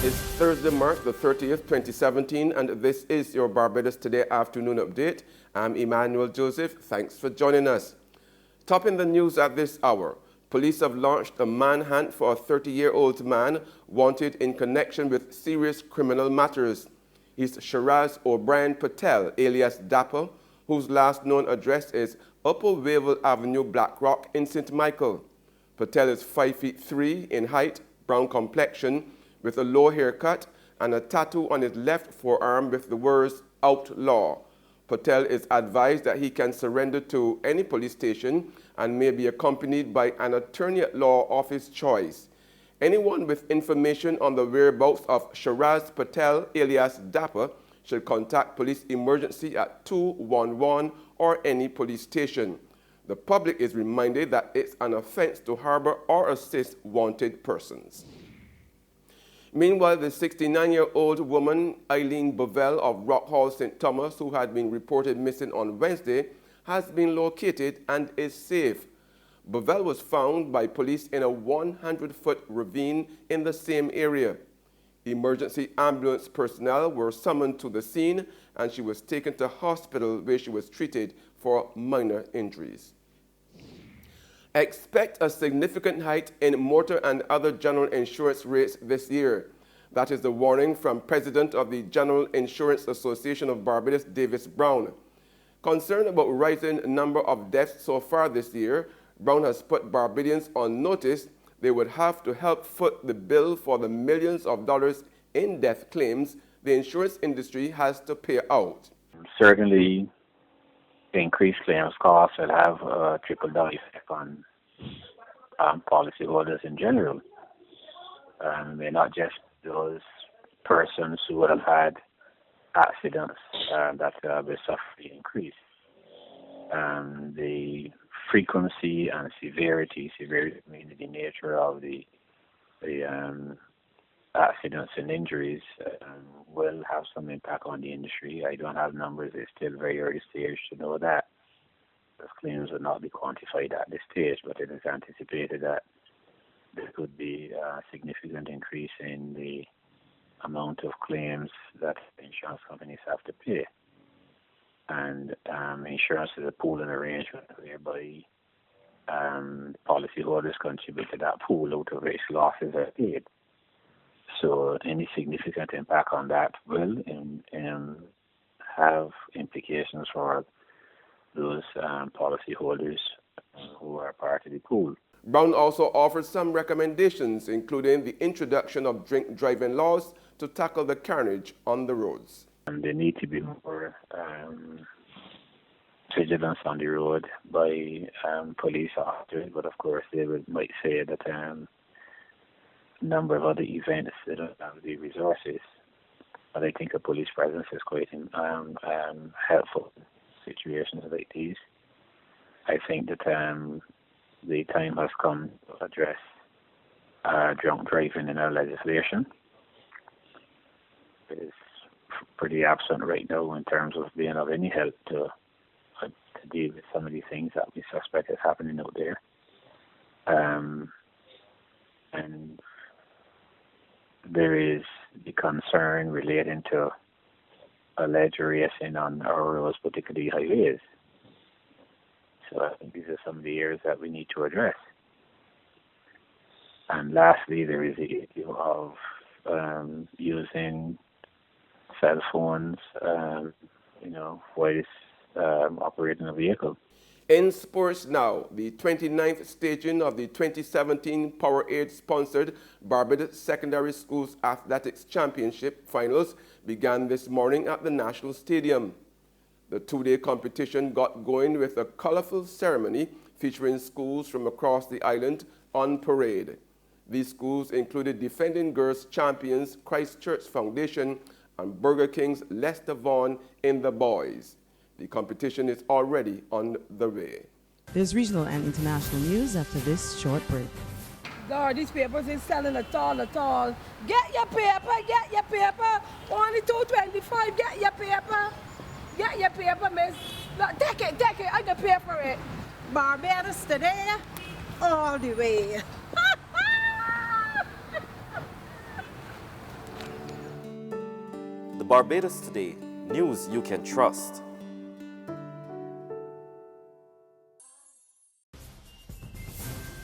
It's Thursday, March the 30th, 2017, and this is your Barbados Today afternoon update. I'm Emmanuel Joseph. Thanks for joining us. Topping the news at this hour, police have launched a manhunt for a 30-year-old man wanted in connection with serious criminal matters. He's Shiraz O'Brien Patel, alias Dapper, whose last known address is Upper Wavell Avenue, Blackrock in St. Michael. Patel is 5'3" in height, brown complexion, with a low haircut and a tattoo on his left forearm with the words "Outlaw." Patel is advised that he can surrender to any police station and may be accompanied by an attorney at law of his choice. Anyone with information on the whereabouts of Shiraz Patel, alias Dapper, should contact police emergency at 211 or any police station. The public is reminded that it's an offense to harbor or assist wanted persons. Meanwhile, the 69-year-old woman, Eileen Bovell of Rock Hall, St. Thomas, who had been reported missing on Wednesday, has been located and is safe. Bovell was found by police in a 100-foot ravine in the same area. Emergency ambulance personnel were summoned to the scene, and she was taken to hospital where she was treated for minor injuries. Expect a significant hike in motor and other general insurance rates this year. That is the warning from President of the General Insurance Association of Barbados, Davis Brown. Concerned about rising number of deaths so far this year, Brown has put Barbadians on notice they would have to help foot the bill for the millions of dollars in death claims the insurance industry has to pay out. Certainly, the increased claims costs will have a trickle-down effect on policyholders in general. They're not just those persons who would have had accidents that will suffer the increase. The frequency and severity meaning the nature of the accidents and injuries will have some impact on the industry. I don't have numbers. It's still very early stage to know that. Those claims will not be quantified at this stage, but it is anticipated that there could be a significant increase in the amount of claims that insurance companies have to pay. And insurance is a pooling arrangement whereby policyholders contribute to that pool out of which losses are paid. So any significant impact on that will have implications for those policyholders who are part of the pool. Brown also offered some recommendations, including the introduction of drink driving laws to tackle the carnage on the roads. And there need to be more vigilance on the road by police officers, but of course they might say that a number of other events they don't have the resources. But I think a police presence is quite helpful in situations like these. I think that the time has come to address drunk driving in our legislation. It is pretty absent right now in terms of being of any help to deal with some of the things that we suspect is happening out there. And there is the concern relating to alleged racing on our roads, particularly highways. So I think these are some of the areas that we need to address. And lastly, there is the issue of using cell phones, while operating a vehicle. In sports now, the 29th staging of the 2017 Powerade-sponsored Barbados Secondary Schools Athletics Championship finals began this morning at the National Stadium. The two-day competition got going with a colorful ceremony featuring schools from across the island on parade. These schools included defending girls champions Christchurch Foundation and Burger King's Lester Vaughan in the boys. The competition is already on the way. There's regional and international news after this short break. God, these papers is selling at all. Get your paper. Only $2.25, get your paper. Get your paper, miss. Look, take it, I can pay for it. Barbados Today, all the way. Barbados Today, news you can trust.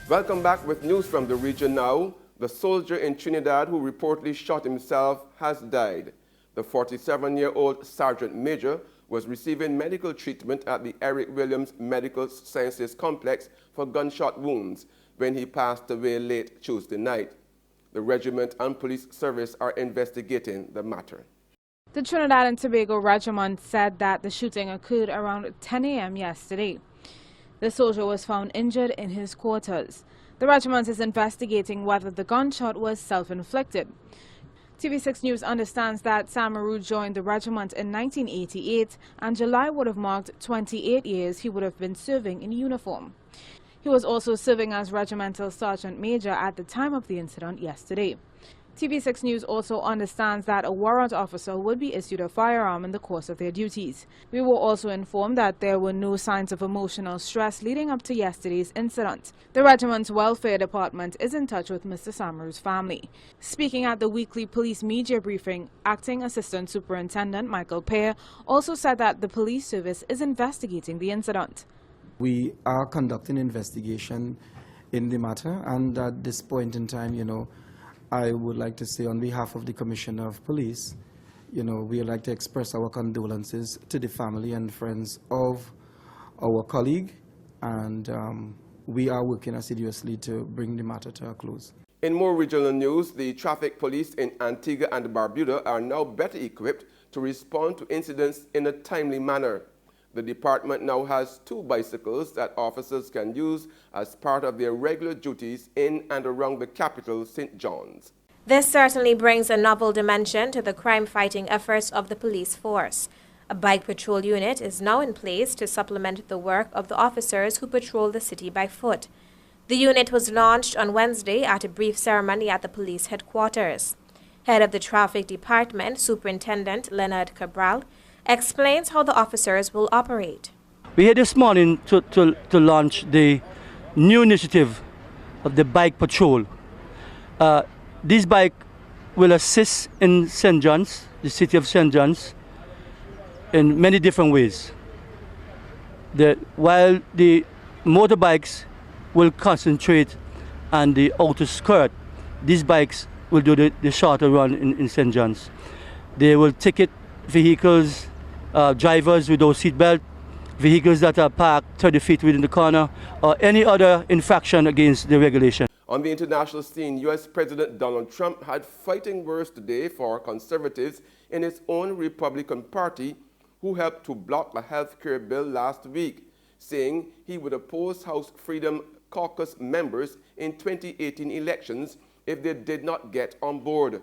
Welcome back with news from the region now. The soldier in Trinidad who reportedly shot himself has died. The 47-year-old Sergeant Major was receiving medical treatment at the Eric Williams Medical Sciences Complex for gunshot wounds when he passed away late Tuesday night. The regiment and police service are investigating the matter. The Trinidad and Tobago Regiment said that the shooting occurred around 10 a.m. yesterday. The soldier was found injured in his quarters. The regiment is investigating whether the gunshot was self-inflicted. TV6 News understands that Samaru joined the regiment in 1988, and July would have marked 28 years he would have been serving in uniform. He was also serving as Regimental Sergeant Major at the time of the incident yesterday. TV6 News also understands that a warrant officer would be issued a firearm in the course of their duties. We were also informed that there were no signs of emotional stress leading up to yesterday's incident. The regiment's welfare department is in touch with Mr. Samaru's family. Speaking at the weekly police media briefing, Acting Assistant Superintendent Michael Pear also said that the police service is investigating the incident. We are conducting investigation in the matter, and at this point in time, I would like to say on behalf of the Commissioner of Police, we would like to express our condolences to the family and friends of our colleague, and we are working assiduously to bring the matter to a close. In more regional news, the traffic police in Antigua and Barbuda are now better equipped to respond to incidents in a timely manner. The department now has 2 bicycles that officers can use as part of their regular duties in and around the capital, St. John's. This certainly brings a novel dimension to the crime-fighting efforts of the police force. A bike patrol unit is now in place to supplement the work of the officers who patrol the city by foot. The unit was launched on Wednesday at a brief ceremony at the police headquarters. Head of the Traffic Department, Superintendent Leonard Cabral, explains how the officers will operate. We're here this morning to launch the new initiative of the bike patrol. This bike will assist in St. John's, the city of St. John's, in many different ways. While the motorbikes will concentrate on the outer skirt, these bikes will do the shorter run in St. John's. They will ticket vehicles, drivers without seatbelt, vehicles that are parked 30 feet within the corner, or any other infraction against the regulation. On the international scene, U.S. President Donald Trump had fighting words today for conservatives in his own Republican Party who helped to block a health care bill last week, saying he would oppose House Freedom Caucus members in 2018 elections if they did not get on board.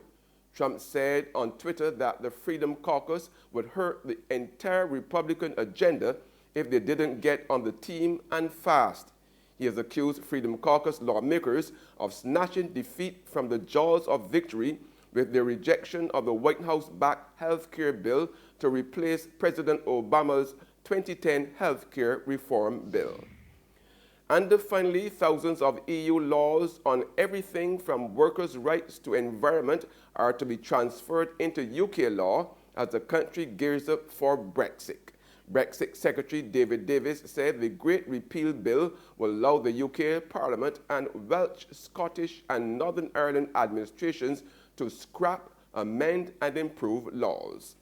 Trump said on Twitter that the Freedom Caucus would hurt the entire Republican agenda if they didn't get on the team and fast. He has accused Freedom Caucus lawmakers of snatching defeat from the jaws of victory with their rejection of the White House-backed health care bill to replace President Obama's 2010 health care reform bill. And finally, thousands of EU laws on everything from workers' rights to environment are to be transferred into UK law as the country gears up for Brexit. Brexit Secretary David Davis said the Great Repeal Bill will allow the UK Parliament and Welsh, Scottish and Northern Ireland administrations to scrap, amend and improve laws.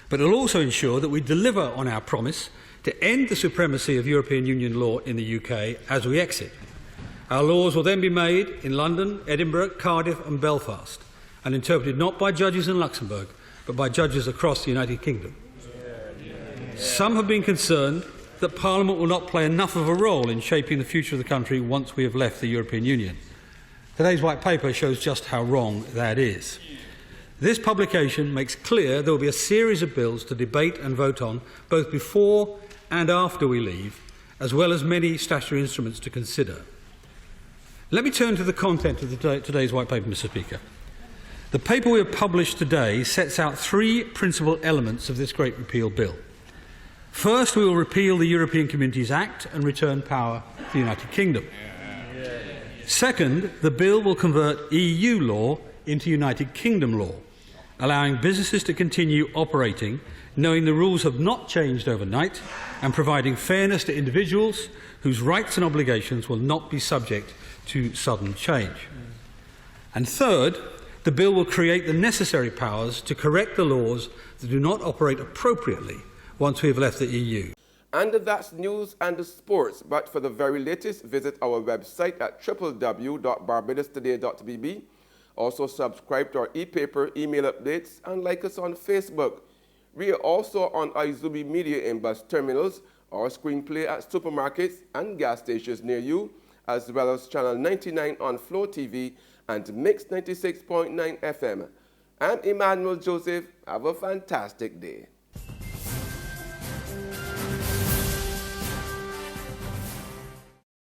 But it will also ensure that we deliver on our promise to end the supremacy of European Union law in the UK as we exit. Our laws will then be made in London, Edinburgh, Cardiff and Belfast, and interpreted not by judges in Luxembourg, but by judges across the United Kingdom. Some have been concerned that Parliament will not play enough of a role in shaping the future of the country once we have left the European Union. Today's White Paper shows just how wrong that is. This publication makes clear there will be a series of bills to debate and vote on, both before and after we leave, as well as many statutory instruments to consider. Let me turn to the content of today's White Paper, Mr. Speaker. The paper we have published today sets out 3 principal elements of this Great Repeal Bill. First, we will repeal the European Communities Act and return power to the United Kingdom. Second, the bill will convert EU law into United Kingdom law. allowing businesses to continue operating, knowing the rules have not changed overnight, and providing fairness to individuals whose rights and obligations will not be subject to sudden change. And third, the bill will create the necessary powers to correct the laws that do not operate appropriately once we have left the EU. And that's news and sports. But for the very latest, visit our website at www.barbadostoday.bb. Also subscribe to our e-paper, email updates, and like us on Facebook. We are also on Izubi Media in bus terminals, our screenplay at supermarkets and gas stations near you, as well as Channel 99 on Flow TV and Mix 96.9 FM. I'm Emmanuel Joseph. Have a fantastic day.